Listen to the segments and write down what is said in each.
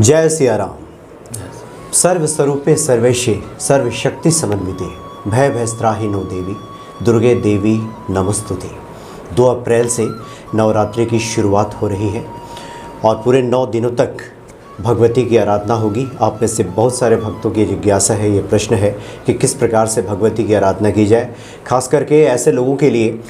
जय सिया राम। सर्वस्वरूपे सर्वेशे सर्वशक्ति समन्विते भय भयस्त्राहिनो देवी दुर्गे देवी नमस्तुते। 2 अप्रैल से नवरात्रि की शुरुआत हो रही है और पूरे 9 दिनों तक भगवती की आराधना होगी। आप में से बहुत सारे भक्तों की जिज्ञासा है, ये प्रश्न है कि किस प्रकार से भगवती की आराधना की जाए। खास करके ऐसे लोगों के लिए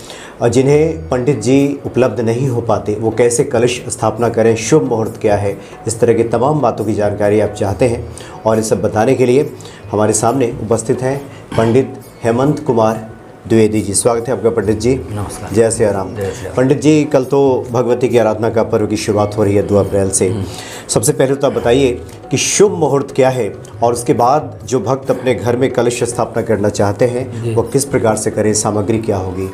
जिन्हें पंडित जी उपलब्ध नहीं हो पाते, वो कैसे कलश स्थापना करें, शुभ मुहूर्त क्या है, इस तरह की तमाम बातों की जानकारी आप चाहते हैं। और ये सब बताने के लिए हमारे सामने उपस्थित हैं पंडित हेमंत कुमार द्विवेदी जी। स्वागत है आपका पंडित जी। नमस्कार। जय सिया राम। पंडित जी, कल तो भगवती की आराधना का पर्व की शुरुआत हो रही है 2 अप्रैल से। सबसे पहले तो आप बताइए कि शुभ मुहूर्त क्या है और उसके बाद जो भक्त अपने घर में कलश स्थापना करना चाहते हैं वो किस प्रकार से करें, सामग्री क्या होगी।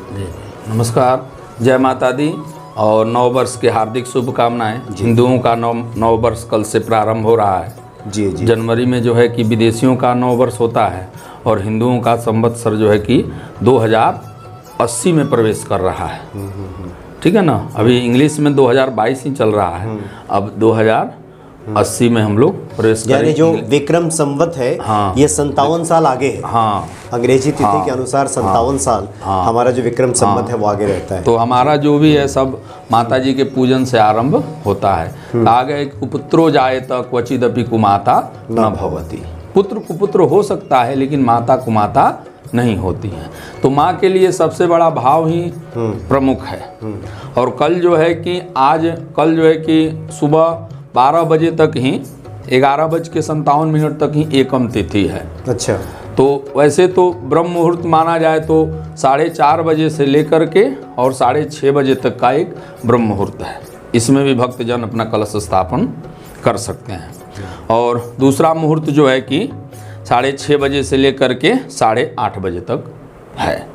नमस्कार, जय माता दी और नव वर्ष की हार्दिक शुभकामनाएं। हिंदुओं का नव वर्ष कल से प्रारंभ हो रहा है। जी जी। जनवरी में जो है कि विदेशियों का नव वर्ष होता है और हिंदुओं का संवत्सर जो है कि 2080 में प्रवेश कर रहा है। ठीक है ना। अभी इंग्लिश में 2022 ही चल रहा है, अब 2080 में हम लोग प्रवेश करेंगे। यानी जो विक्रम संवत है, हाँ, ये 57 साल आगे है। हाँ, अंग्रेजी तिथि के अनुसार 57 साल हमारा जो विक्रम संवत है वो आगे रहता है। तो हमारा जो भी है सब माता जी के पूजन से आरंभ होता है। कहा गया कि कुपुत्रो जायेत क्वचिदपि कुमाता न भवति। पुत्र कुपुत्र हो सकता है लेकिन माता कुमाता नहीं होती है। तो माँ के लिए सबसे बड़ा भाव ही प्रमुख है। और कल जो है कि सुबह 12 बजे तक ही 11:57 तक ही एकम तिथि है। अच्छा। तो वैसे तो ब्रह्म मुहूर्त माना जाए तो 4:30 बजे से लेकर के और 6:30 बजे तक का एक ब्रह्म मुहूर्त है। इसमें भी भक्तजन अपना कलश स्थापन कर सकते हैं। और दूसरा मुहूर्त जो है कि 6:30 बजे से लेकर के 8:30 बजे तक है।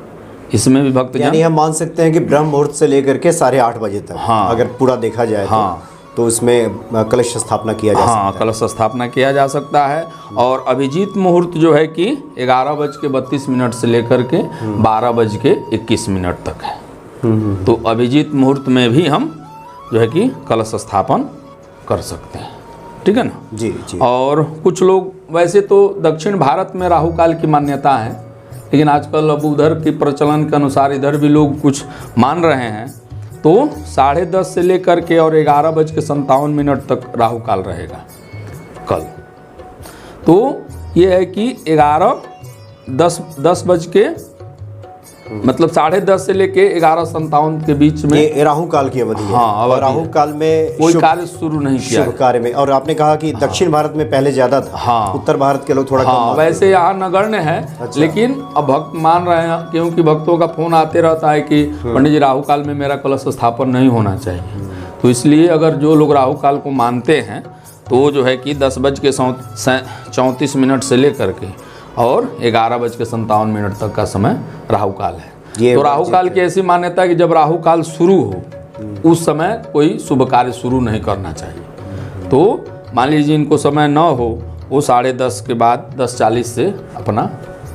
इसमें भी भक्तजन, यानी हम मान सकते हैं कि ब्रह्म मुहूर्त से लेकर के 8:30 बजे तक, हाँ, अगर पूरा देखा जाए तो उसमें कलश स्थापना किया जा सकता है। कलश स्थापना किया जा सकता है। और अभिजीत मुहूर्त जो है कि 11:32 से लेकर के 12:21 तक है। तो अभिजीत मुहूर्त में भी हम जो है कि कलश स्थापन कर सकते हैं। ठीक है ना जी जी। और कुछ लोग, वैसे तो दक्षिण भारत में राहु काल की मान्यता है, लेकिन आजकल अब उधर की प्रचलन के अनुसार इधर भी लोग कुछ मान रहे हैं। तो 10:30 से लेकर के और 11:57 तक राहु काल रहेगा कल। तो ये है कि 10 बज के मतलब 10:30 से लेके 11:57 के बीच में ये राहु काल की अवधि है। हाँ, और राहु काल में कोई कार्य शुरू नहीं किया, शुभ कार्य में। और आपने कहा कि दक्षिण भारत में पहले ज्यादा था, हाँ, उत्तर भारत के लोग थोड़ा कम। वैसे यहाँ नगण्य है। अच्छा। लेकिन अब भक्त मान रहे हैं, क्योंककि भक्तों का फोन आते रहता है कि पंडित जी राहु काल में मेरा कलश स्थापन नहीं होना चाहिए। तो इसलिए अगर जो लोग राहु काल को मानते हैं तो जो है कि 10:34 से लेकर के और 11:57 तक का समय राहु काल है। तो राहु काल की ऐसी मान्यता है कि जब राहु काल शुरू हो उस समय कोई शुभ कार्य शुरू नहीं करना चाहिए। तो मान लीजिए इनको समय न हो, वो 10:30 के बाद 10:40 से अपना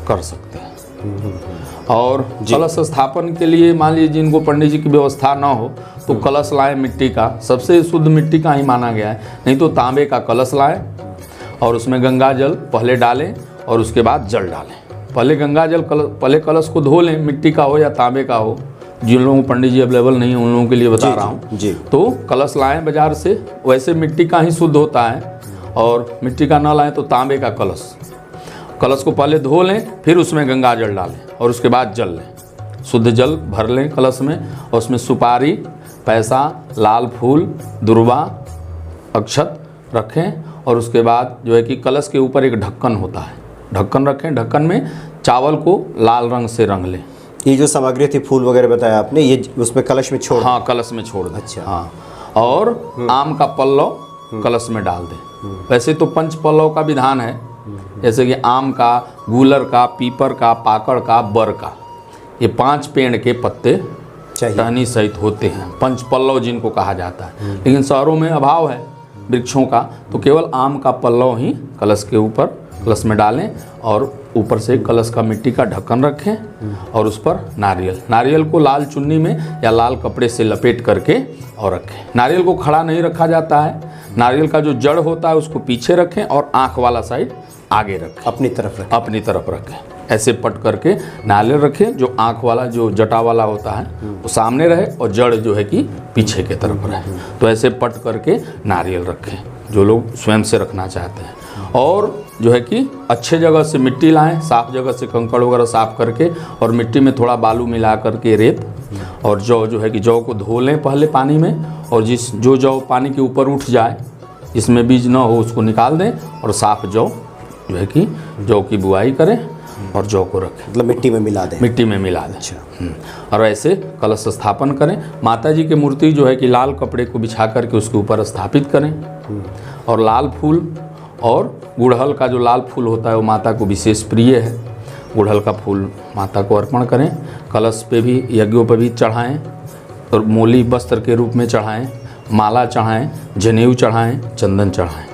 कर सकते हैं। और कलश स्थापन के लिए मान लीजिए जिनको पंडित जी की व्यवस्था न हो तो कलश लाएं मिट्टी का, सबसे शुद्ध मिट्टी का ही माना गया है। नहीं तो तांबे का कलश लाएं और उसमें गंगा जल पहले डालें और उसके बाद जल डालें। पहले गंगा जल पहले कलश को धो लें, मिट्टी का हो या तांबे का हो। जिन लोगों को पंडित जी अवेलेबल नहीं है उन लोगों के लिए बता रहा हूँ। तो कलश लाएं बाजार से, वैसे मिट्टी का ही शुद्ध होता है। और मिट्टी का ना लाएं तो तांबे का कलश को पहले धो लें, फिर उसमें गंगा जल डालें और उसके बाद जल लें। शुद्ध जल भर लें कलश में और उसमें सुपारी, पैसा, लाल फूल, दुर्वा, अक्षत रखें। और उसके बाद जो है कि कलश के ऊपर एक ढक्कन होता है, ढक्कन रखें। ढक्कन में चावल को लाल रंग से रंग लें। ये जो सामग्री थी, फूल वगैरह बताया आपने, ये उसमें कलश में छोड़, हाँ, कलश में छोड़ दें। अच्छा। हाँ, और आम का पल्लव कलश में डाल दें। वैसे तो 5 पल्लव का विधान है, जैसे कि आम का, गूलर का, पीपर का, पाकड़ का, बर का, ये 5 पेड़ के पत्ते टहनी सहित होते हैं। 5 पल्लव जिनको कहा जाता है। लेकिन शहरों में अभाव है वृक्षों का, तो केवल आम का पल्लव ही कलश के ऊपर कलश में डालें और ऊपर से कलश का मिट्टी का ढक्कन रखें और उस पर नारियल को लाल चुन्नी में या लाल कपड़े से लपेट करके और रखें। नारियल को खड़ा नहीं रखा जाता है, नारियल का जो जड़ होता है उसको पीछे रखें और आँख वाला साइड आगे रखें, अपनी तरफ रखें। ऐसे पट करके नारियल रखें, जो आँख वाला जो जटा वाला होता है वो सामने रहे और जड़ जो है कि पीछे के तरफ रहे। तो ऐसे पट करके नारियल रखें जो लोग स्वयं से रखना चाहते हैं। और जो है कि अच्छे जगह से मिट्टी लाएं, साफ़ जगह से कंकड़ वगैरह साफ़ करके और मिट्टी में थोड़ा बालू मिला करके रेत, और जौ जो है कि जौ को धो लें पहले पानी में, और जो जौ पानी के ऊपर उठ जाए जिसमें बीज ना हो उसको निकाल दें और साफ जौ जो है कि जौ की बुआई करें और जौ को रखें, मतलब मिट्टी में मिला दें। अच्छा। और ऐसे कलश स्थापन करें। माता जी की मूर्ति जो है कि लाल कपड़े को बिछा करके उसके ऊपर स्थापित करें, और लाल फूल और गुड़हल का जो लाल फूल होता है वो माता को विशेष प्रिय है। गुड़हल का फूल माता को अर्पण करें। कलश पे भी, यज्ञों पे भी चढ़ाएं और मोली वस्त्र के रूप में चढ़ाएं, माला चढ़ाएं, जनेऊ चढ़ाएं, चंदन चढ़ाएं।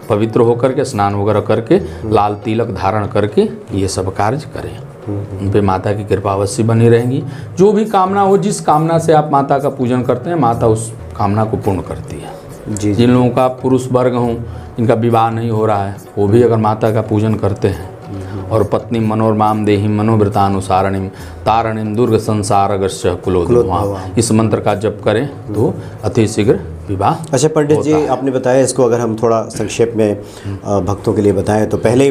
पवित्र होकर के स्नान वगैरह करके लाल तिलक धारण करके ये सब कार्य करें। उन पे माता की कृपा अवश्य बनी रहेगी। जो भी कामना हो, जिस कामना से आप माता का पूजन करते हैं, माता उस कामना को पूर्ण करती है। जिन लोगों का पुरुष वर्ग हों, इनका विवाह नहीं हो रहा है, वो भी अगर माता का पूजन करते हैं और पत्नी मनोरमाम देहि मनोवृतानुसारणिम तारणिम दुर्ग संसारगस्य कुलोद्भवा, इस मंत्र का जप करें तो अति शीघ्र विवाह। अच्छा पंडित जी, आपने बताया, इसको अगर हम थोड़ा संक्षेप में भक्तों के लिए बताएं तो पहले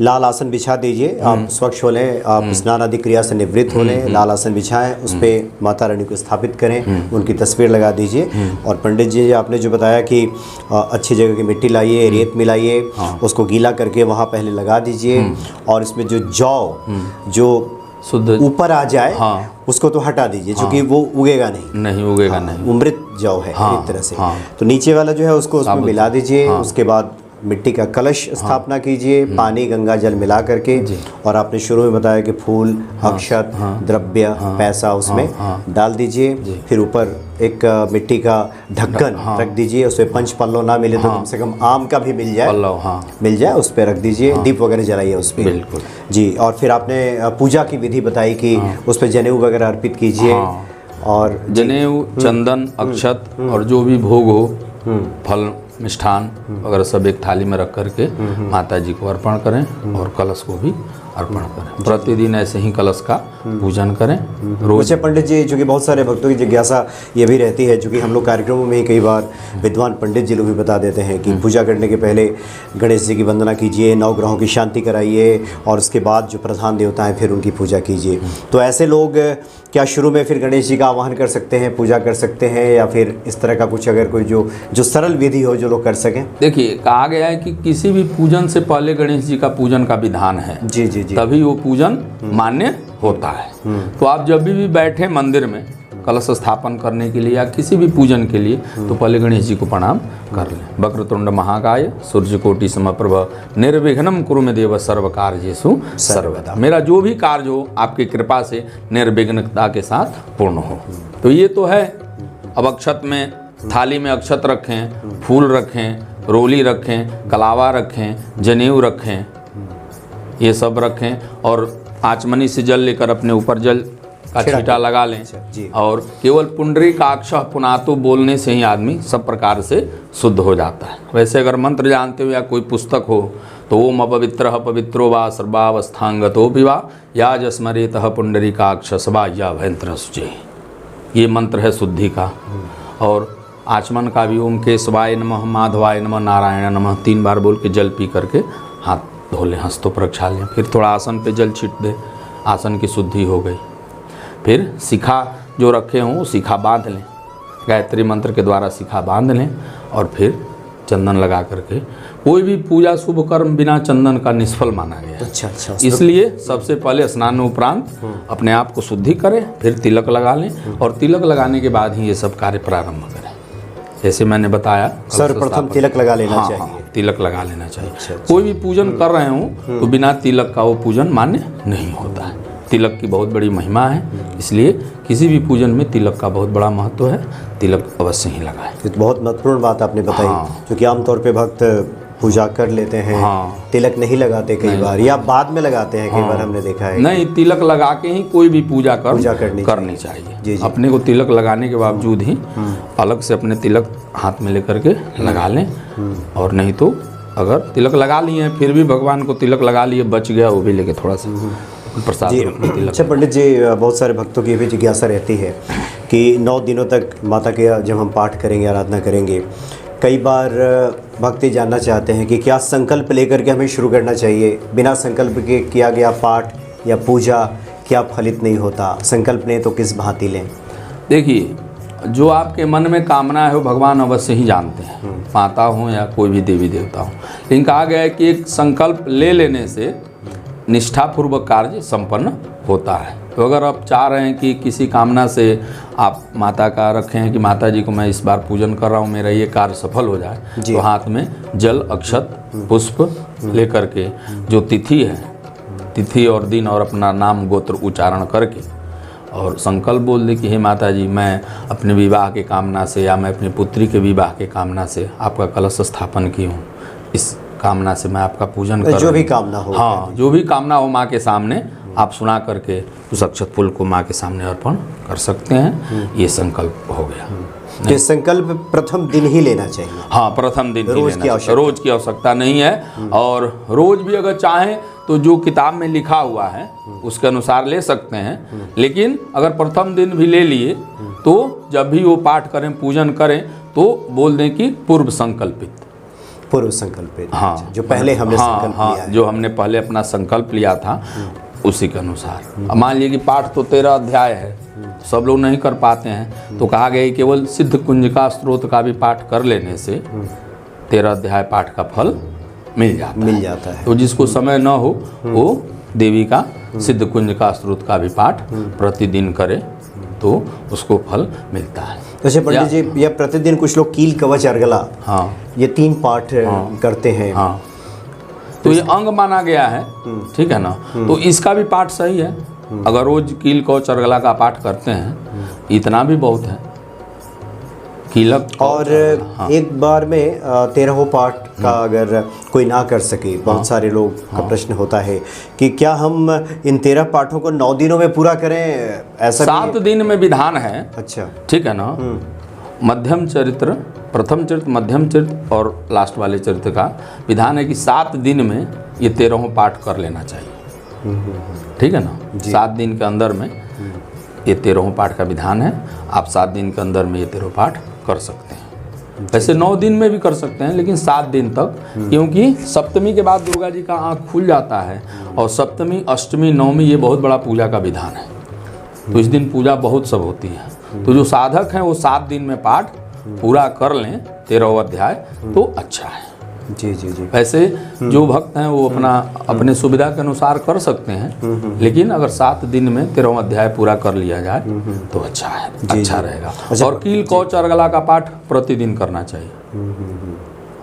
लाल आसन बिछा दीजिए, आप स्वच्छ हो लें, आप स्नान आदि क्रिया से निवृत्त हो लें, लाल आसन बिछाएं, उस पर माता रानी को स्थापित करें, उनकी तस्वीर लगा दीजिए। और पंडित जी आपने जो बताया कि अच्छी जगह की मिट्टी लाइए, रेत मिलाइए, उसको गीला करके वहाँ पहले लगा दीजिए, और इसमें जो जौ जो शुद्ध ऊपर आ जाए उसको तो हटा दीजिए, क्योंकि वो उगेगा नहीं उगेगा नहीं, मृत जौ है एक तरह से। तो नीचे वाला जो है उसको उसमें मिला दीजिए। उसके बाद मिट्टी का कलश स्थापना कीजिए, पानी गंगा जल मिला करके, और आपने शुरू में बताया कि फूल, अक्षत, द्रव्य, पैसा उसमें डाल दीजिए। फिर ऊपर एक मिट्टी का ढक्कन रख दीजिए, उसमें पंच पल्लव ना मिले तो कम से कम आम का भी मिल जाए, उस पर रख दीजिए। दीप वगैरह जलाइए उस पर। बिल्कुल जी। और फिर आपने पूजा की विधि बताई कि उस पर जनेऊ वगैरह अर्पित कीजिए, और जनेऊ, चंदन, अक्षत और जो भी भोग हो, फल, मिष्ठान वगैरह सब एक थाली में रख करके माता जी को अर्पण करें और कलश को भी अर्पण करें। प्रतिदिन ऐसे ही कलश का पूजन करें रोज। अच्छा पंडित जी, जो कि बहुत सारे भक्तों की जिज्ञासा ये भी रहती है, जो कि हम लोग कार्यक्रमों में ही कई बार विद्वान पंडित जी लोग भी बता देते हैं कि पूजा करने के पहले गणेश जी की वंदना कीजिए, 9 ग्रहों की शांति कराइए, और उसके बाद जो प्रधान देवता हैं फिर उनकी पूजा कीजिए। तो ऐसे लोग क्या शुरू में फिर गणेश जी का आवाहन कर सकते हैं, पूजा कर सकते हैं, या फिर इस तरह का कुछ अगर कोई जो सरल विधि हो जो लोग कर सकें? देखिए, कहा गया है कि किसी भी पूजन से पहले गणेश जी का पूजन का विधान है। जी जी जी। तभी वो पूजन मान्य होता है। तो आप जब भी बैठे मंदिर में कलश स्थापन करने के लिए या किसी भी पूजन के लिए, तो पहले गणेश जी को प्रणाम कर लें। वक्रतुंड महाकाय सूर्यकोटि समप्रभ निर्विघ्नं कुरु मे देव सर्व कार्येषु सर्वदा। मेरा जो भी कार्य हो आपकी कृपा से निर्विघ्नता के साथ पूर्ण हो। तो ये तो है। अब अक्षत में, थाली में अक्षत रखें, फूल रखें, रोली रखें, कलावा रखें, जनेऊ रखें, ये सब रखें, और आचमनी से जल लेकर अपने ऊपर जल का छींटा लगा लें। और केवल पुंडरीकाक्ष पुनातु बोलने से ही आदमी सब प्रकार से शुद्ध हो जाता है। वैसे अगर मंत्र जानते हो या कोई पुस्तक हो तो ओम अपवित्रः पवित्रो वा सर्वावस्थांगतो विवा या जस्मरेतः पुंडरीकाक्ष सवा या भयंत्र शुचि। ये मंत्र है शुद्धि का। और आचमन का भी ओम केशवाय नमः, माधवाय नमः, नारायण नमः 3 बार बोल के जल पी करके हाथ धो लें, हस्तों पर प्रक्षाल लें। फिर थोड़ा आसन पे जल छीट दें, आसन की शुद्धि हो गई। फिर शिखा जो रखे हों शिखा बांध लें, गायत्री मंत्र के द्वारा शिखा बांध लें, और फिर चंदन लगा करके। कोई भी पूजा शुभ कर्म बिना चंदन का निष्फल माना गया है। अच्छा। इसलिए सबसे पहले स्नान उपरांत अपने आप को शुद्धि करें, फिर तिलक लगा लें, और तिलक लगाने के बाद ही ये सब कार्य प्रारंभ करें। जैसे मैंने बताया, सर्वप्रथम तिलक लगा लेना चाहिए। तिलक लगा लेना चाहिए। कोई भी पूजन कर रहे हो तो बिना तिलक का वो पूजन मान्य नहीं होता है। तिलक की बहुत बड़ी महिमा है, इसलिए किसी भी पूजन में तिलक का बहुत बड़ा महत्व है। तिलक अवश्य ही लगाएं। तो बहुत महत्वपूर्ण बात आपने बताई, क्योंकि आमतौर पे भक्त पूजा कर लेते हैं। हाँ। तिलक नहीं लगाते कई बार, या बाद में लगाते हैं कई बार, हमने देखा है। नहीं, तिलक लगा के ही कोई भी पूजा करनी चाहिए। जी जी। अपने को तिलक लगाने के बावजूद ही अलग से अपने तिलक हाथ में लेकर के लगा लें। और नहीं तो अगर तिलक लगा लिए हैं फिर भी भगवान को तिलक लगा लिए, बच गया, वो भी लेके थोड़ा सा प्रसाद जी। में अपने तिलक। अच्छा पंडित जी, बहुत सारे भक्तों की भी जिज्ञासा रहती है कि 9 दिनों तक माता के जब हम पाठ करेंगे, आराधना करेंगे, कई बार भक्ति जानना चाहते हैं कि क्या संकल्प लेकर के हमें शुरू करना चाहिए? बिना संकल्प के किया गया पाठ या पूजा क्या फलित नहीं होता? संकल्प लें तो किस भांति लें? देखिए, जो आपके मन में कामना है वो भगवान अवश्य ही जानते हैं, माता हो या कोई भी देवी देवता हो। लेकिन कहा गया है कि एक संकल्प ले लेने से निष्ठापूर्वक कार्य संपन्न होता है। तो अगर आप चाह रहे हैं कि किसी कामना से आप माता का रखें हैं कि माता जी को मैं इस बार पूजन कर रहा हूँ, मेरा ये कार्य सफल हो जाए, तो हाथ में जल, अक्षत, पुष्प लेकर के जो तिथि है, तिथि और दिन और अपना नाम गोत्र उच्चारण करके और संकल्प बोल दे कि हे माता जी, मैं अपने विवाह के कामना से या मैं अपनी पुत्री के विवाह के कामना से आपका कलश स्थापन की हूँ, इस कामना से मैं आपका पूजन कर, जो भी कामना हो, हाँ, जो भी कामना हो माँ के सामने आप सुना करके उस अक्षत फूल को माँ के सामने अर्पण कर सकते हैं। ये संकल्प हो गया। ये संकल्प प्रथम दिन ही लेना चाहिए। हाँ, प्रथम दिन रोज की आवश्यकता नहीं है। और रोज भी अगर चाहें तो जो किताब में लिखा हुआ है उसके अनुसार ले सकते हैं। लेकिन अगर प्रथम दिन भी ले लिए तो जब भी वो पाठ करें, पूजन करें, तो बोल दें कि पूर्व संकल्पित। हाँ, जो पहले हमने संकल्प लिया है। जो हमने पहले अपना संकल्प लिया था उसी के अनुसार। अब मान लीजिए कि पाठ तो 13 अध्याय है, सब लोग नहीं कर पाते हैं, तो कहा गया केवल सिद्ध कुंजिका स्त्रोत का भी पाठ कर लेने से 13 अध्याय पाठ का फल मिल जाता है। तो जिसको समय न हो वो देवी का सिद्ध कुंजिका स्त्रोत का भी पाठ प्रतिदिन करे तो उसको फल मिलता है। अच्छा पंडित जी, या प्रतिदिन कुछ लोग कील, कवच, अर्गला, हाँ, ये 3 पाठ करते हैं। हाँ, तो ये अंग माना गया है, ठीक है ना। तो इसका भी पाठ सही है। अगर रोज कील, कवच, अर्गला का पाठ करते हैं, इतना भी बहुत है। कीलक और एक बार में 13 पाठ का अगर कोई ना कर सके, बहुत सारे लोग का प्रश्न होता है कि क्या हम इन 13 पाठों को 9 दिनों में पूरा करें? ऐसा 7 दिन में विधान है। अच्छा, ठीक है ना। मध्यम चरित्र, प्रथम चरित्र, मध्यम चरित्र और लास्ट वाले चरित्र का विधान है कि 7 दिन में ये 13 पाठ कर लेना चाहिए। ठीक है ना। 7 दिन के अंदर में ये 13 पाठ का विधान है। आप 7 दिन के अंदर में ये 13 पाठ कर सकते हैं। वैसे 9 दिन में भी कर सकते हैं, लेकिन 7 दिन तक, क्योंकि सप्तमी के बाद दुर्गा जी का आँख खुल जाता है और सप्तमी, अष्टमी, नवमी ये बहुत बड़ा पूजा का विधान है। तो इस दिन पूजा बहुत सब होती है। तो जो साधक हैं वो 7 दिन में पाठ पूरा कर लें 13 अध्याय तो अच्छा है। जी जी जी। वैसे जो भक्त हैं वो अपने सुविधा के अनुसार कर सकते हैं, लेकिन अगर 7 दिन में 13 अध्याय पूरा कर लिया जाए तो अच्छा है, अच्छा रहेगा। और कील, कवच, अर्गला का पाठ प्रतिदिन करना चाहिए।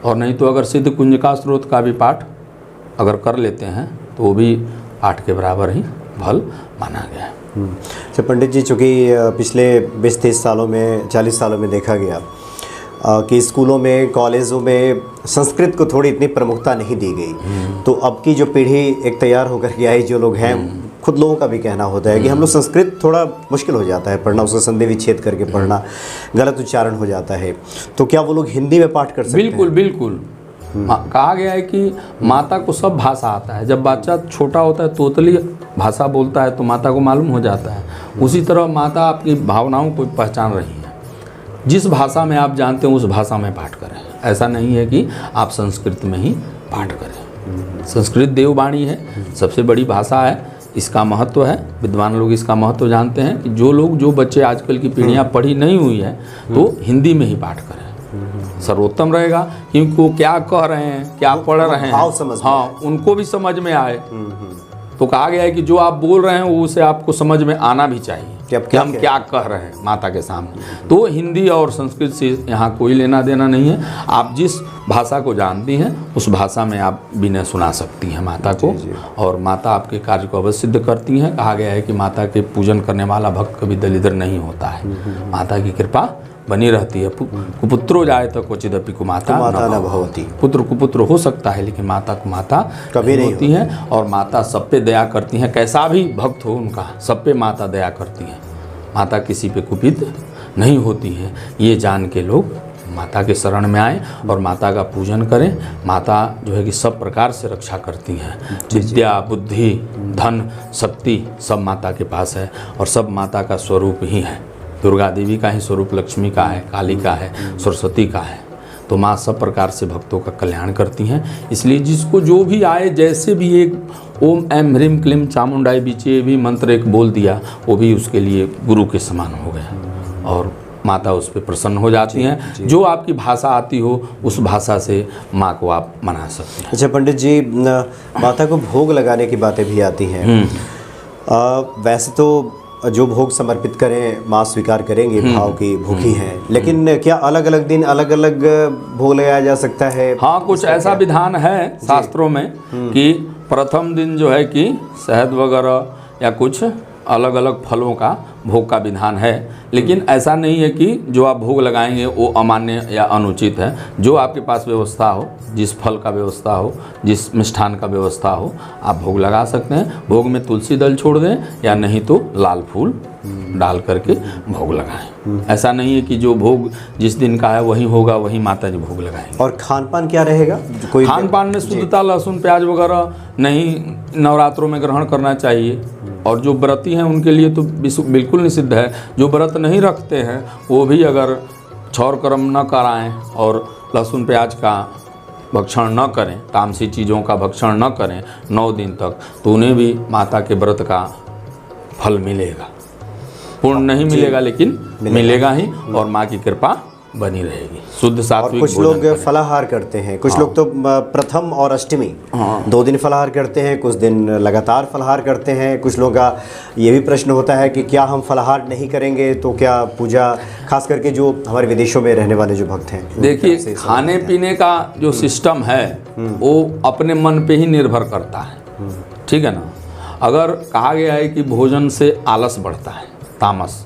और नहीं तो अगर सिद्ध कुंजिका स्त्रोत का भी पाठ अगर कर लेते हैं तो वो भी पाठ के बराबर ही फल माना गया है। अच्छा पंडित जी, चूँकि पिछले 20-30 सालों में, 40 सालों में देखा गया कि स्कूलों में, कॉलेजों में संस्कृत को थोड़ी इतनी प्रमुखता नहीं दी गई। तो अब की जो पीढ़ी एक तैयार होकर के आई, जो लोग हैं, खुद लोगों का भी कहना होता है कि हम लोग संस्कृत थोड़ा मुश्किल हो जाता है पढ़ना, उसका संधि विच्छेद करके पढ़ना, गलत उच्चारण हो जाता है। तो क्या वो लोग हिंदी में पाठ कर सकते हैं? बिल्कुल बिल्कुल। कहा गया है कि माता को सब भाषा आता है। जब बच्चा छोटा होता है तोतली भाषा बोलता है तो माता को मालूम हो जाता है। उसी तरह माता आपकी भावनाओं को पहचान रही है। जिस भाषा में आप जानते हैं उस भाषा में पाठ करें। ऐसा नहीं है कि आप संस्कृत में ही पाठ करें। संस्कृत देववाणी है, सबसे बड़ी भाषा है, इसका महत्व है। विद्वान लोग इसका महत्व जानते हैं कि जो बच्चे आजकल की पीढ़ियाँ पढ़ी नहीं हुई है तो हिंदी में ही पाठ करें, सर्वोत्तम रहेगा। क्योंकि वो क्या कह रहे हैं, क्या पढ़ रहे हैं, हाँ, उनको भी समझ में आए। तो कहा गया है कि जो आप बोल रहे हैं वो उसे आपको समझ में आना भी चाहिए कि हम क्या कह रहे हैं माता के सामने। तो हिंदी और संस्कृत से यहाँ कोई लेना देना नहीं है। आप जिस भाषा को जानती हैं उस भाषा में आप विनय सुना सकती हैं माता को, और माता आपके कार्य को अवश्य सिद्ध करती हैं। कहा गया है कि माता के पूजन करने वाला भक्त कभी दलिद्र नहीं होता है, माता की कृपा बनी रहती है। कुपुत्रो जाए तो क्वचिदपि कुमाता न भवति। पुत्र कुपुत्र हो सकता है लेकिन माता कुमाता कभी नहीं होती है। और माता सब पे दया करती हैं, कैसा भी भक्त हो उनका, सब पे माता दया करती हैं। माता किसी पे कुपित नहीं होती है। ये जान के लोग माता के शरण में आए और माता का पूजन करें। माता जो है कि सब प्रकार से रक्षा करती हैं। विद्या, बुद्धि, धन, शक्ति सब माता के पास है और सब माता का स्वरूप ही है। दुर्गा देवी का ही स्वरूप लक्ष्मी का है, काली का है, सरस्वती का है। तो माँ सब प्रकार से भक्तों का कल्याण करती हैं। इसलिए जिसको जो भी आए, जैसे भी एक ओम ऐम ह्रीम क्लीम चामुंडाई बीचे भी मंत्र एक बोल दिया, वो भी उसके लिए गुरु के समान हो गया और माता उस पर प्रसन्न हो जाती हैं। जो आपकी भाषा आती हो उस भाषा से माँ को आप मना सकते हैं। अच्छा पंडित जी, माता को भोग लगाने की बातें भी आती हैं। वैसे तो जो भोग समर्पित करें माँ स्वीकार करेंगे, भाव की भूखी हैं, लेकिन क्या अलग अलग दिन अलग अलग भोग लगाया जा सकता है? हाँ, कुछ ऐसा विधान है शास्त्रों में कि प्रथम दिन जो है कि शहद वगैरह या कुछ अलग अलग फलों का भोग का विधान है। लेकिन ऐसा नहीं है कि जो आप भोग लगाएंगे वो अमान्य या अनुचित है। जो आपके पास व्यवस्था हो, जिस फल का व्यवस्था हो, जिस मिष्ठान का व्यवस्था हो, आप भोग लगा सकते हैं। भोग में तुलसी दल छोड़ दें या नहीं तो लाल फूल डाल करके भोग लगाएं। ऐसा नहीं है कि जो भोग जिस दिन का है वही होगा, वही माता जी भोग लगाएंगे। और खान पान क्या रहेगा? कोई खान पान में शुद्धता, लहसुन प्याज वगैरह नहीं नवरात्रों में ग्रहण करना चाहिए। और जो व्रती हैं उनके लिए तो बिल्कुल निषिद्ध है। जो व्रत नहीं रखते हैं वो भी अगर छौर कर्म न कराएं और लहसुन प्याज का भक्षण न करें, तामसी चीज़ों का भक्षण न करें 9 दिन तक, तो उन्हें भी माता के व्रत का फल मिलेगा। पूर्ण नहीं मिलेगा लेकिन मिलेगा ही और माँ की कृपा बनी रहेगी। शुद्ध सात्विक। कुछ लोग फलाहार करते हैं, कुछ लोग तो प्रथम और अष्टमी 2 दिन फलाहार करते हैं, कुछ दिन लगातार फलाहार करते हैं। कुछ लोगों का ये भी प्रश्न होता है कि क्या हम फलाहार नहीं करेंगे तो क्या पूजा, खास करके जो हमारे विदेशों में रहने वाले जो भक्त हैं? देखिए, खाने पीने का जो सिस्टम है वो अपने मन पे ही निर्भर करता है। ठीक है ना। अगर कहा गया है कि भोजन से आलस बढ़ता है, तामस।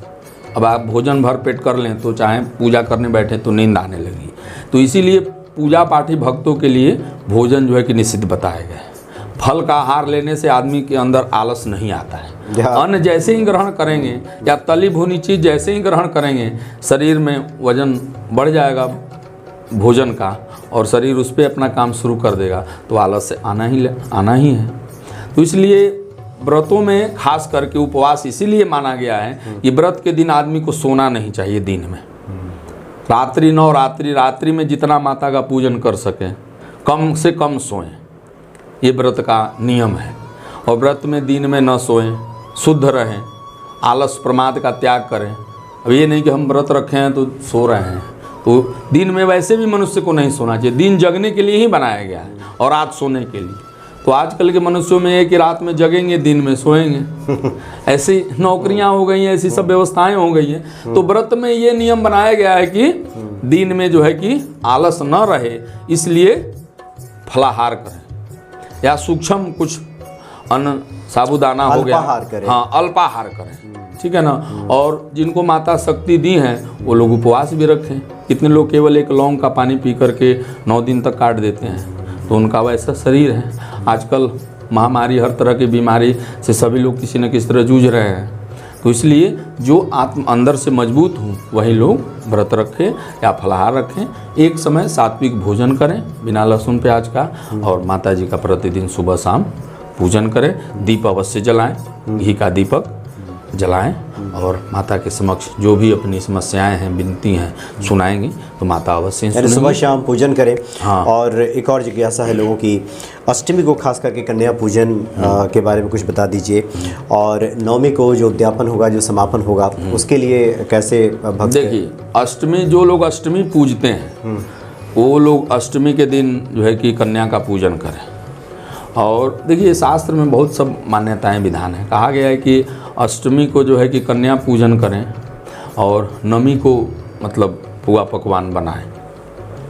अब आप भोजन भर पेट कर लें तो चाहे पूजा करने बैठे तो नींद आने लगी। तो इसीलिए पूजा पाठी भक्तों के लिए भोजन जो है कि निषिद्ध बताया गया है। फल का आहार लेने से आदमी के अंदर आलस नहीं आता है। अन्न जैसे ही ग्रहण करेंगे या तली भुनी चीज़ जैसे ही ग्रहण करेंगे, शरीर में वजन बढ़ जाएगा भोजन का और शरीर उस पर अपना काम शुरू कर देगा, तो आलस से आना ही है। तो इसलिए व्रतों में खास करके उपवास इसीलिए माना गया है कि व्रत के दिन आदमी को सोना नहीं चाहिए। दिन में रात्रि रात्रि में जितना माता का पूजन कर सकें, कम से कम सोएं, ये व्रत का नियम है। और व्रत में दिन में न सोएं, शुद्ध रहें, आलस प्रमाद का त्याग करें। अब ये नहीं कि हम व्रत रखे हैं तो सो रहे हैं, तो दिन में वैसे भी मनुष्य को नहीं सोना चाहिए। दिन जगने के लिए ही बनाया गया है और रात सोने के लिए। तो आजकल के मनुष्यों में है कि रात में जगेंगे, दिन में सोएंगे। ऐसी नौकरियां हो गई हैं, ऐसी सब व्यवस्थाएं हो गई हैं। तो व्रत में ये नियम बनाया गया है कि दिन में जो है कि आलस न रहे, इसलिए फलाहार करें या सूक्ष्म कुछ अन्न, साबुदाना हो गया, हाँ, अल्पाहार करें। ठीक है ना। और जिनको माता शक्ति दी है वो लोग उपवास भी रखें। कितने लोग केवल एक लौंग का पानी पी करके 9 दिन तक काट देते हैं, तो उनका वैसा शरीर है। आजकल महामारी, हर तरह की बीमारी से सभी लोग किसी न किसी तरह जूझ रहे हैं। तो इसलिए जो आत्म अंदर से मजबूत हों वही लोग व्रत रखें या फलाहार रखें। एक समय सात्विक भोजन करें बिना लहसुन प्याज का, और माता जी का प्रतिदिन सुबह शाम पूजन करें। दीप अवश्य जलाएं, घी का दीपक जलाएं और माता के समक्ष जो भी अपनी समस्याएं हैं, विनती हैं, सुनाएंगे तो माता अवश्य सुनेंगी। सुबह शाम पूजन करें। हाँ। और एक और जिज्ञासा है लोगों की, अष्टमी को खास करके कन्या पूजन के बारे में कुछ बता दीजिए, और नवमी को जो उद्यापन होगा, जो समापन होगा, उसके लिए कैसे भक्त? देखिए, अष्टमी जो लोग अष्टमी पूजते हैं वो लोग अष्टमी के दिन जो है कि कन्या का पूजन करें। और देखिए, शास्त्र में बहुत सब मान्यताएं विधान है। कहा गया है कि अष्टमी को जो है कि कन्या पूजन करें और नवमी को मतलब पुआ पकवान बनाएं।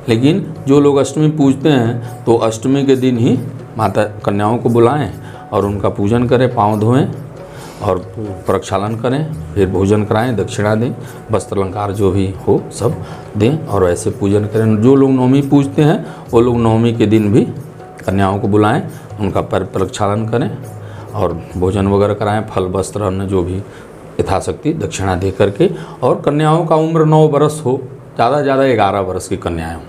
लेकिन जो लोग अष्टमी पूजते हैं तो अष्टमी के दिन ही माता कन्याओं को बुलाएं और उनका पूजन करें, पाँव धोएं और प्रक्षालन करें, फिर भोजन कराएं, दक्षिणा दें, वस्त्र अलंकार जो भी हो सब दें और ऐसे पूजन करें। जो लोग नवमी पूजते हैं वो लोग नवमी के दिन भी कन्याओं को बुलाएं, उनका प्रक्षालन करें और भोजन वगैरह कराएं, फल वस्त्र अन्न जो भी यथाशक्ति दक्षिणा दे करके। और कन्याओं का उम्र 9 वर्ष हो, ज़्यादा से ज़्यादा 11 वर्ष की कन्याएं हों।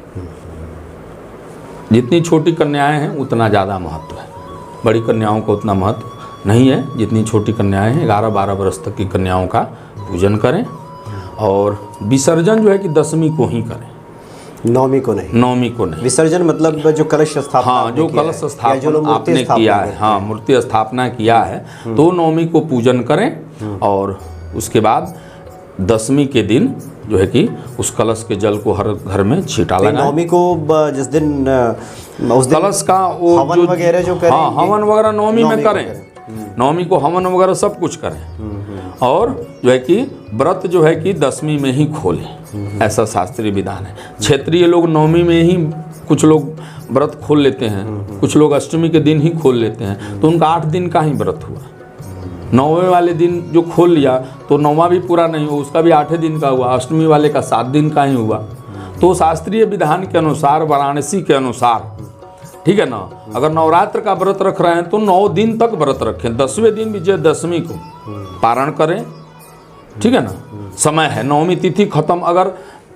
जितनी छोटी कन्याएं हैं उतना ज़्यादा महत्व है, बड़ी कन्याओं का उतना महत्व नहीं है। जितनी छोटी कन्याएं हैं 11-12 वर्ष तक की कन्याओं का पूजन करें। और विसर्जन जो है कि 10वीं को ही करें, नवमी को नहीं। नवमी को नहीं। विसर्जन मतलब जो कलश स्थापना, हाँ, जो कलश स्थापना आपने किया है, हाँ मूर्ति स्थापना किया है, तो नवमी को पूजन करें और उसके बाद 10वीं के दिन जो है कि उस कलश के जल को हर घर में छींटा लगाएं। नवमी को जिस दिन उस दिन कलश का वो हवन वगैरह जो करें, हाँ हवन वगैरह नवमी में करें। नवमी को हवन वगैरह सब कुछ करें और जो है कि व्रत जो है कि 10वीं में ही खोलें, ऐसा शास्त्रीय विधान है। क्षेत्रीय लोग नवमी में ही कुछ लोग व्रत खोल लेते हैं, कुछ लोग अष्टमी के दिन ही खोल लेते हैं, तो उनका 8 दिन का ही व्रत हुआ। 9वें वाले दिन जो खोल लिया तो 9वां भी पूरा नहीं हुआ, उसका भी 8 दिन का हुआ, अष्टमी वाले का 7 दिन का ही हुआ। तो शास्त्रीय विधान के अनुसार, वाराणसी के अनुसार, ठीक है ना, अगर नवरात्र का व्रत रख रहे हैं तो 9 दिन तक व्रत रखें, 10वें दिन विजयदशमी को पारण करें, ठीक है ना। समय है, नवमी तिथि खत्म, अगर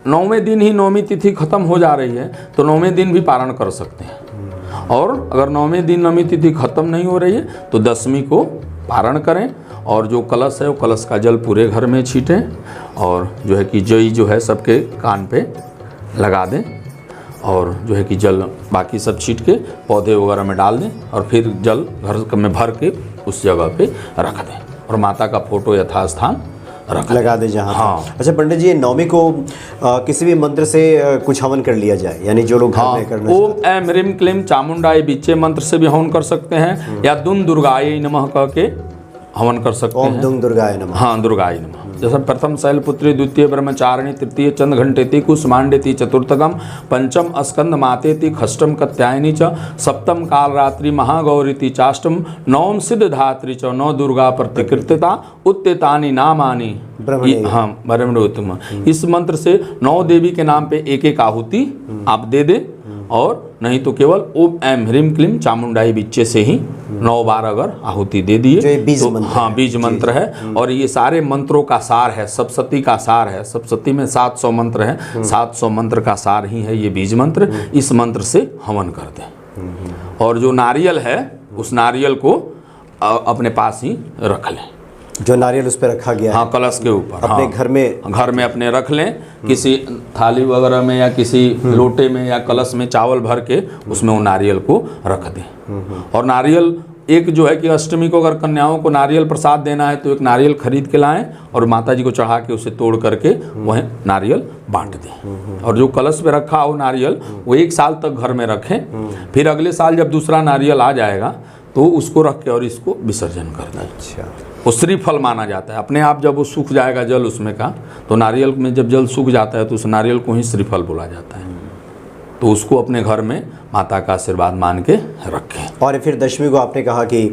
9वें दिन ही नवमी तिथि खत्म हो जा रही है तो 9वें दिन भी पारण कर सकते हैं। और अगर 9वें दिन नवमी तिथि खत्म नहीं हो रही है तो 10वीं को पारण करें और जो कलश है वो कलश का जल पूरे घर में छीटें और जो है कि जई जो है सबके कान पे लगा दें और जो है कि जल बाकी सब छीट के पौधे वगैरह में डाल दें और फिर जल घर में भर के उस जगह पे रख दें और माता का फोटो यथास्थान लगा दे जहाँ। हाँ। अच्छा पंडित जी, नवमी को किसी भी मंत्र से कुछ हवन कर लिया जाए, यानी जो लोग घर में करना ओम ऐं ह्रीं क्लीं चामुंडाय बीचे मंत्र से भी हवन कर सकते हैं या दुम दुर्गाय नमः कह के हवन कर सकते हैं। ओम दुम दुर्गाय नमः। हाँ, दुर्गाय नमः। जैसे प्रथम शैलपुत्री, द्वितीय ब्रह्मचारिणी, तृतीय चंद घंटेति, कुसुमांडेति, चतुर्थकम पंचम स्कंद मातेति, षष्ठम कत्यायनी च, सप्तम कालरात्रि महागौरीति चाष्टम, नवम सिद्धधात्री च, नौ दुर्गा प्रतिकृतिता उत्तेतानि नामानि। हाँ, ब्रह्मोत्तम। इस मंत्र से 9 देवी के नाम पे एक आहुति आप दे दें और नहीं तो केवल ओम ऐं ह्रीं क्लीं चामुंडाई बिच्चे से ही 9 बार अगर आहुति दे दिए तो हाँ बीज मंत्र है। और ये सारे मंत्रों का सार है, सप्तशती का सार है। सप्तशती में 700 मंत्र है, 700 मंत्र का सार ही है ये बीज मंत्र। इस मंत्र से हवन कर दें और जो नारियल है उस नारियल को अपने पास ही रख लें, जो नारियल उस पर रखा गया हाँ है कलश के ऊपर अपने हाँ, घर में अपने रख लें, किसी थाली वगैरह में या किसी लोटे में या कलश में चावल भर के उसमें वो नारियल को रख दें। और नारियल एक जो है कि अष्टमी को अगर कन्याओं को नारियल प्रसाद देना है तो एक नारियल खरीद के लाएं और माता जी को चढ़ा के उसे तोड़ करके वह नारियल बांट दें। और जो कलश पे रखा हो नारियल वो 1 साल तक घर में रखें, फिर अगले साल जब दूसरा नारियल आ जाएगा तो उसको रख के और इसको विसर्जन कर दें। अच्छा, वो श्रीफल माना जाता है। अपने आप जब वो सूख जाएगा जल उसमें का, तो नारियल में जब जल सूख जाता है तो उस नारियल को ही श्रीफल बोला जाता है। तो उसको अपने घर में माता का आशीर्वाद मान के रखें। और फिर 10वीं को आपने कहा कि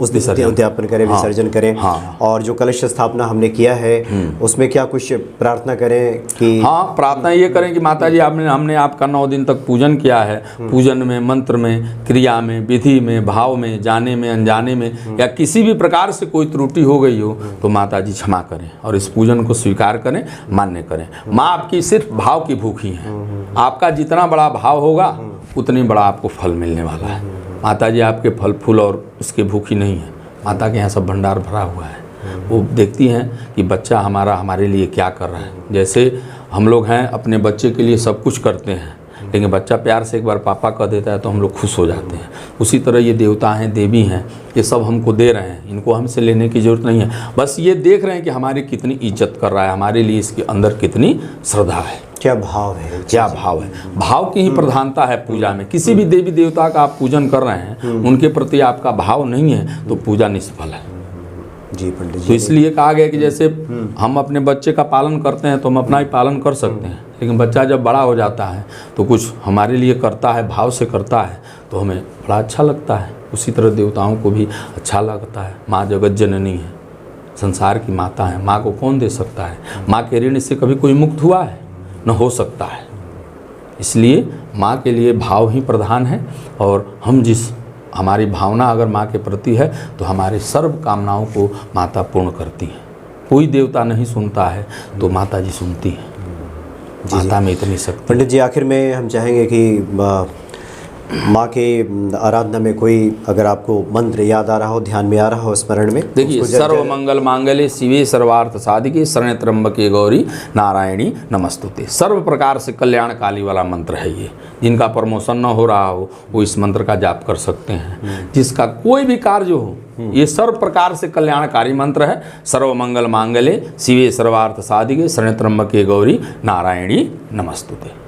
उस दिन उद्यापन करें, विसर्जन करें। हाँ। और जो कलश स्थापना हमने किया है उसमें क्या कुछ प्रार्थना करें कि? हाँ, प्रार्थना ये करें कि माता जी हमने आपका 9 दिन तक पूजन किया है। पूजन में, मंत्र में, क्रिया में, विधि में, भाव में, जाने में, अनजाने में या किसी भी प्रकार से कोई त्रुटि हो गई हो तो माता जी क्षमा करें और इस पूजन को स्वीकार करें, मान्य करें। माँ आपकी सिर्फ भाव की भूखी है। आपका जितना बड़ा भाव होगा उतनी बड़ा आपको फल मिलने वाला है। माता जी आपके फल फूल और उसके भूखी नहीं है। माता के यहाँ सब भंडार भरा हुआ है। वो देखती हैं कि बच्चा हमारा हमारे लिए क्या कर रहा है। जैसे हम लोग हैं अपने बच्चे के लिए सब कुछ करते हैं, लेकिन बच्चा प्यार से एक बार पापा कह देता है तो हम लोग खुश हो जाते हैं। उसी तरह ये देवता हैं, देवी हैं, ये सब हमको दे रहे हैं, इनको हमसे लेने की ज़रूरत नहीं है। बस ये देख रहे हैं कि हमारी कितनी इज्जत कर रहा है, हमारे लिए इसके अंदर कितनी श्रद्धा है, क्या भाव है, क्या भाव है। भाव की ही प्रधानता है पूजा में। किसी भी देवी देवता का आप पूजन कर रहे हैं, उनके प्रति आपका भाव नहीं है तो पूजा निष्फल है। जी पंडित तो जी। इसलिए कहा गया कि जैसे हम अपने बच्चे का पालन करते हैं तो हम अपना ही पालन कर सकते हैं, लेकिन बच्चा जब बड़ा हो जाता है तो कुछ हमारे लिए करता है, भाव से करता है, तो हमें बड़ा अच्छा लगता है। उसी तरह देवताओं को भी अच्छा लगता है। माँ जगत जननी है, संसार की माता है, माँ को कौन दे सकता है? माँ के ऋण से कभी कोई मुक्त हुआ है? न हो सकता है। इसलिए माँ के लिए भाव ही प्रधान है, और हम हमारी भावना अगर माँ के प्रति है तो हमारे सर्व कामनाओं को माता पूर्ण करती है। कोई देवता नहीं सुनता है तो माता जी सुनती है। माता में इतनी शक्ति। पंडित जी, आखिर में हम चाहेंगे कि माँ के आराधना में कोई अगर आपको मंत्र याद आ रहा हो, ध्यान में आ रहा हो, स्मरण में, देखिए, सर्व मंगल मांगल्ये शिवे सर्वार्थ साधिके शरण्ये त्र्यंबके गौरी नारायणी नमस्तुते। सर्व प्रकार से कल्याणकाली वाला मंत्र है ये। जिनका प्रमोशन न हो रहा हो वो इस मंत्र का जाप कर सकते हैं। जिसका कोई भी कार्य हो, ये सर्व प्रकार से कल्याणकारी मंत्र है। सर्व मंगल मांगल्ये शिवे सर्वार्थ साधिके शरण्ये त्र्यंबके गौरी नारायणी नमस्तुते।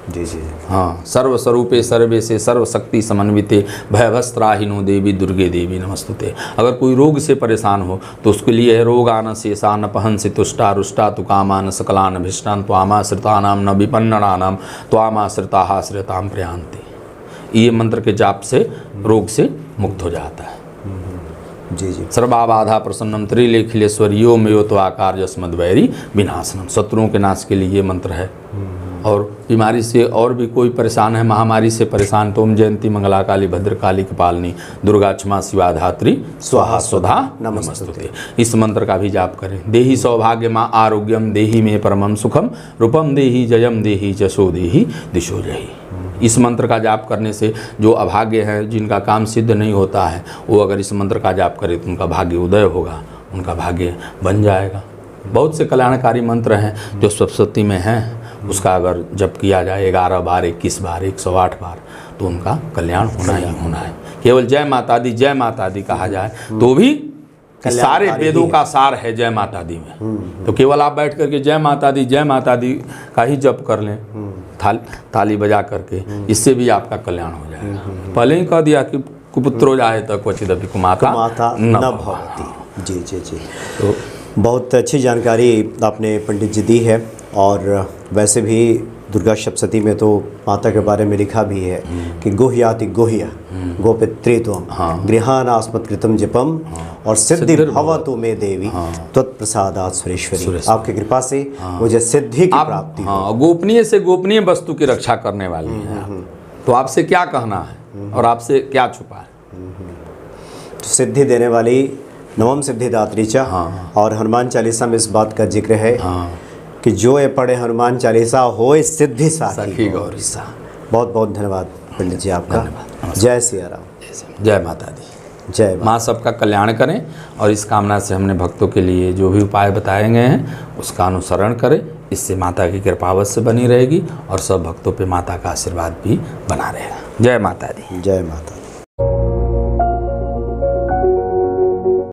जी जी। हाँ, सर्वस्वरूपे सर्वेशे सर्वशक्ति समन्विते भयभस्त्राहिनो देवी दुर्गे देवी नमस्तुते। अगर कोई रोग से परेशान हो तो उसके लिए रोगान शेषान पहंसि तुष्टा रुष्टा तुकामान सकलान भिष्टान त्वामाश्रितानाम न विपन्ननानाम त्वामाश्रिताः श्रिताम प्रयान्ति। ये मंत्र के जाप से रोग से मुक्त हो जाता है। जी जी। सर्वाबाधा प्रसन्नम त्रिलेखिलेश्वरियो मयो तो आकार जस्मद्वैरी विनाशनम। शत्रुओं के नाश के लिए ये मंत्र है। और बीमारी से और भी कोई परेशान है, महामारी से परेशान, तो ओम जयंती मंगला काली भद्रकाली कपालिनी दुर्गा क्षमा शिवा धात्री स्वाहा स्वधा नमस्तुते। इस मंत्र का भी जाप करें। देहि सौभाग्य माँ आरोग्यम देहि में परमम सुखम रूपम देहि जयम देहि जशो देहि दिशो जही। इस मंत्र का जाप करने से जो अभाग्य हैं, जिनका काम सिद्ध नहीं होता है, वो अगर इस मंत्र का जाप करें तो उनका भाग्य उदय होगा, उनका भाग्य बन जाएगा। बहुत से कल्याणकारी मंत्र हैं जो सप्तशती में हैं, उसका अगर जप किया जाए 11 बार, 21 बार, 108 बार, तो उनका कल्याण होना ही होना है। केवल जय माता दी कहा जाए तो भी सारे वेदों का सार है जय माता दी में। तो केवल आप बैठ करके जय माता दी का ही जप कर लें, ताली बजा करके, इससे भी आपका कल्याण हो जाएगा। पहले ही कह दिया कि कुपुत्रो जाए तक क्वचिदपि कुमाता न भवति। जी जी जी। तो बहुत अच्छी जानकारी आपने पंडित जी दी है। और वैसे भी दुर्गा सप्तशती में तो माता के बारे में लिखा भी है कि गुह्याति गुह्य गोपित्रित्वम गृहानास्मत्कृतम जपम और सिद्धि भवतु मे देवी त्वत्प्रसादात् सुरेश्वरी। आपकी कृपा से मुझे सिद्धि की प्राप्ति हो। गोपनीय से गोपनीय वस्तु की रक्षा करने वाली है। तो आपसे क्या कहना है और आपसे क्या छुपा है? सिद्धि देने वाली नवम सिद्धिदात्री च। और हनुमान चालीसा में इस बात का जिक्र है कि जो ये पढ़े हनुमान चालीसा होए सिद्धि साखी गौरी सा। बहुत बहुत धन्यवाद पंडित जी आपका। जय सिया राम। जय माता दी। जय माँ सबका कल्याण करें। और इस कामना से हमने भक्तों के लिए जो भी उपाय बताए गए हैं उसका अनुसरण करें। इससे माता की कृपा अवश्य बनी रहेगी और सब भक्तों पे माता का आशीर्वाद भी बना रहेगा। जय माता दी। जय माता दी।